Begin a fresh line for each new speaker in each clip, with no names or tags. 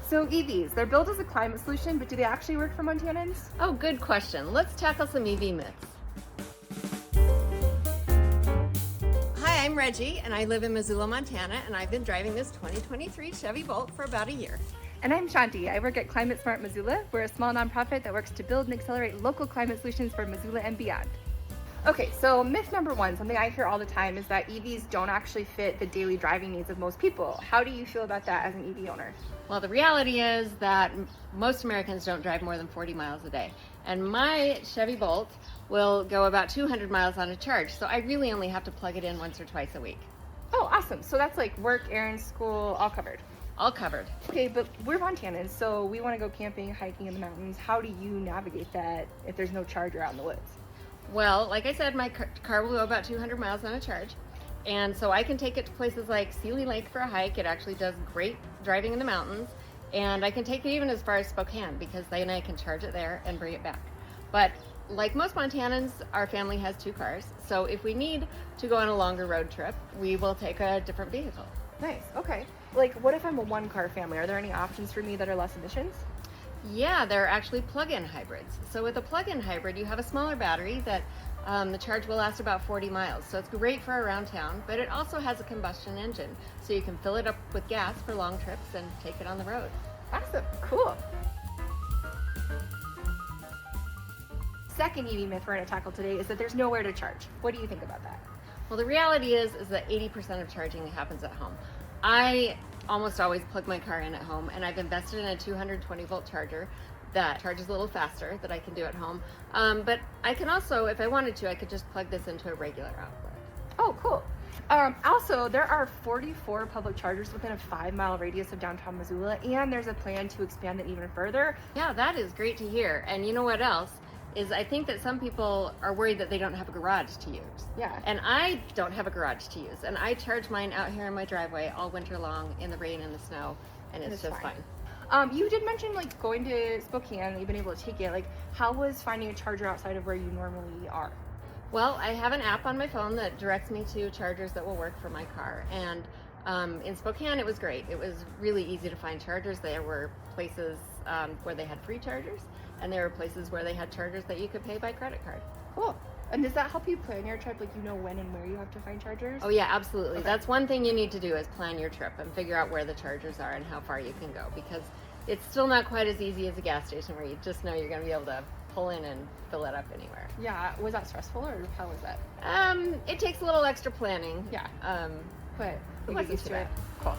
So EVs, they're billed as a climate solution, but do they actually work for Montanans?
Oh, good question. Let's tackle some EV myths. Hi, I'm Reggie, and I live in Missoula, Montana, and I've been driving this 2023 Chevy Bolt for about a year.
And I'm Shanti. I work at Climate Smart Missoula. We're a small nonprofit that works to build and accelerate local climate solutions for Missoula and beyond. Okay, so myth number one, something I hear all the time, is that EVs don't actually fit the daily driving needs of most people. How do you feel about that as an EV owner?
Well, the reality is that most Americans don't drive more than 40 miles a day. And my Chevy Bolt will go about 200 miles on a charge, so I really only have to plug it in once or twice a week.
Oh, awesome. So that's like work, errands, school, all covered.
All covered.
Okay, but we're Montanans, so we want to go camping, hiking in the mountains. How do you navigate that if there's no charger out in the woods?
Well, like I said, my car will go about 200 miles on a charge. And so I can take it to places like Sealy Lake for a hike. It actually does great driving in the mountains. And I can take it even as far as Spokane, because then I can charge it there and bring it back. But like most Montanans, our family has 2 cars. So if we need to go on a longer road trip, we will take a different vehicle.
Nice, okay. Like, what if I'm a one-car family? Are there any options for me that are less emissions?
Yeah, they're actually plug-in hybrids. So with a plug-in hybrid, you have a smaller battery that the charge will last about 40 miles. So it's great for around town, but it also has a combustion engine. So you can fill it up with gas for long trips and take it on the road.
Awesome, cool. Second EV myth we're going to tackle today is that there's nowhere to charge. What do you think about that?
Well, the reality is that 80% of charging happens at home. I almost always plug my car in at home, and I've invested in a 220 volt charger that charges a little faster that I can do at home. But I can also, if I wanted to, I could just plug this into a regular outlet.
Oh, cool. Also, there are 44 public chargers within a 5-mile radius of downtown Missoula, and there's a plan to expand it even further.
Yeah, that is great to hear. And you know what else? Is I think that some people are worried that they don't have a garage to use.
Yeah.
And I don't have a garage to use. And I charge mine out here in my driveway all winter long in the rain and the snow, and it's just fine.
You did mention like going to Spokane, you've been able to take it. Like, how was finding a charger outside of where you normally are?
Well, I have an app on my phone that directs me to chargers that will work for my car. And in Spokane, it was great. It was really easy to find chargers. There were places where they had free chargers, and there were places where they had chargers that you could pay by credit card.
Cool. And does that help you plan your trip? Like, you know when and where you have to find chargers?
Oh yeah, absolutely.
Okay.
That's one thing you need to do, is plan your trip and figure out where the chargers are and how far you can go, because it's still not quite as easy as a gas station where you just know you're going to be able to pull in and fill it up anywhere.
Yeah. Was that stressful, or how was that?
It takes a little extra planning.
Yeah. But
it
you
wasn't
get used
too
to it.
bad.
Cool.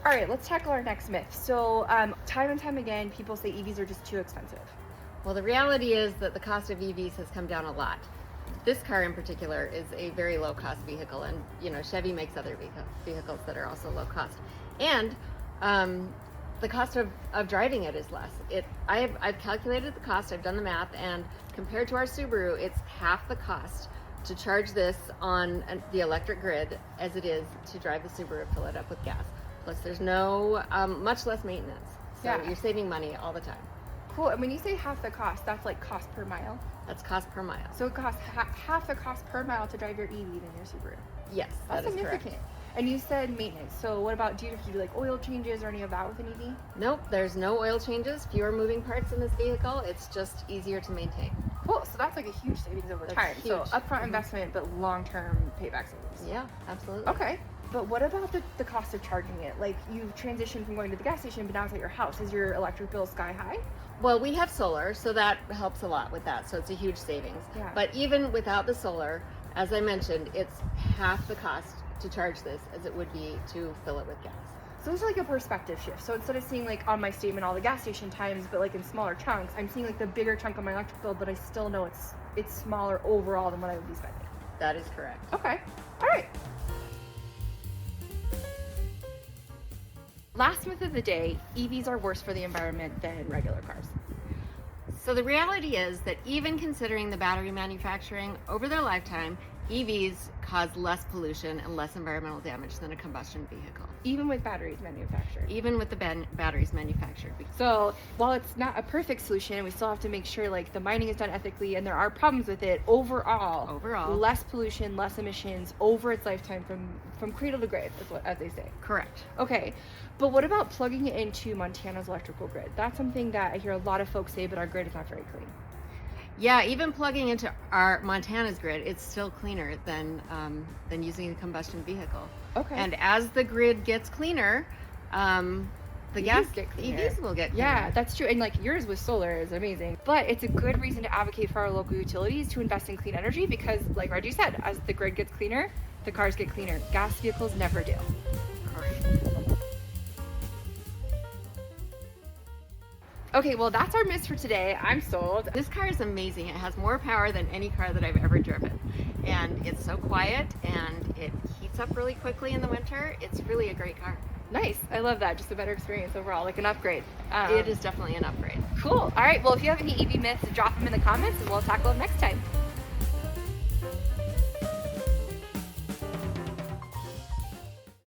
All right, let's tackle our next myth. So, time and time again, people say EVs are just too expensive.
Well, the reality is that the cost of EVs has come down a lot. This car in particular is a very low cost vehicle, and you know, Chevy makes other vehicles that are also low cost. And the cost of driving it is less. I've calculated the cost, I've done the math, and compared to our Subaru, it's half the cost to charge this on the electric grid as it is to drive the Subaru and fill it up with gas. Plus there's no, much less maintenance. So
Yeah.
you're saving money all the time.
Cool. And when you say half the cost, that's like cost per mile?
That's cost per mile.
So it costs half the cost per mile to drive your EV than your Subaru?
Yes,
That's
that is
significant.
correct.
And you said maintenance. So what about, do you have to do like oil changes or any of that with an EV?
Nope, there's no oil changes, fewer moving parts in this vehicle. It's just easier to maintain.
Cool. So that's like a huge savings over
That's
time. So
huge.
upfront investment, but long-term payback savings.
Yeah, absolutely.
Okay. But what about the cost of charging it? Like, you've transitioned from going to the gas station, but now it's at your house. Is your electric bill sky high?
Well, we have solar, so that helps a lot with that. So it's a huge savings.
Yeah.
But even without the solar, as I mentioned, it's half the cost to charge this as it would be to fill it with gas.
So it's like a perspective shift. So instead of seeing like on my statement all the gas station times, but like in smaller chunks, I'm seeing like the bigger chunk of my electric bill, but I still know it's smaller overall than what I would be spending.
That is correct.
Okay. All right. Last myth of the day, EVs are worse for the environment than regular cars.
So the reality is that even considering the battery manufacturing over their lifetime, EVs cause less pollution and less environmental damage than a combustion vehicle,
Even with batteries manufactured.
even with the batteries manufactured.
So while it's not a perfect solution, we still have to make sure like the mining is done ethically and there are problems with it. Overall, less pollution, less emissions over its lifetime from cradle to grave, is what, as they say.
Correct.
Okay, but what about plugging it into Montana's electrical grid? That's something that I hear a lot of folks say, but our grid is not very clean.
Yeah, even plugging into our Montana's grid, it's still cleaner than using a combustion vehicle.
Okay.
And as the grid gets cleaner, the EVs will get cleaner.
Yeah, that's true. And like yours with solar is amazing. But it's a good reason to advocate for our local utilities to invest in clean energy because, like Reggie said, as the grid gets cleaner, the cars get cleaner. Gas vehicles never do.
Correct.
Okay, well, that's our myth for today. I'm sold.
This car is amazing. It has more power than any car that I've ever driven. And it's so quiet and it heats up really quickly in the winter. It's really a great car.
Nice. I love that. Just a better experience overall, like an upgrade.
It is definitely an upgrade.
Cool. All right. Well, if you have any EV myths, drop them in the comments and we'll tackle them next time.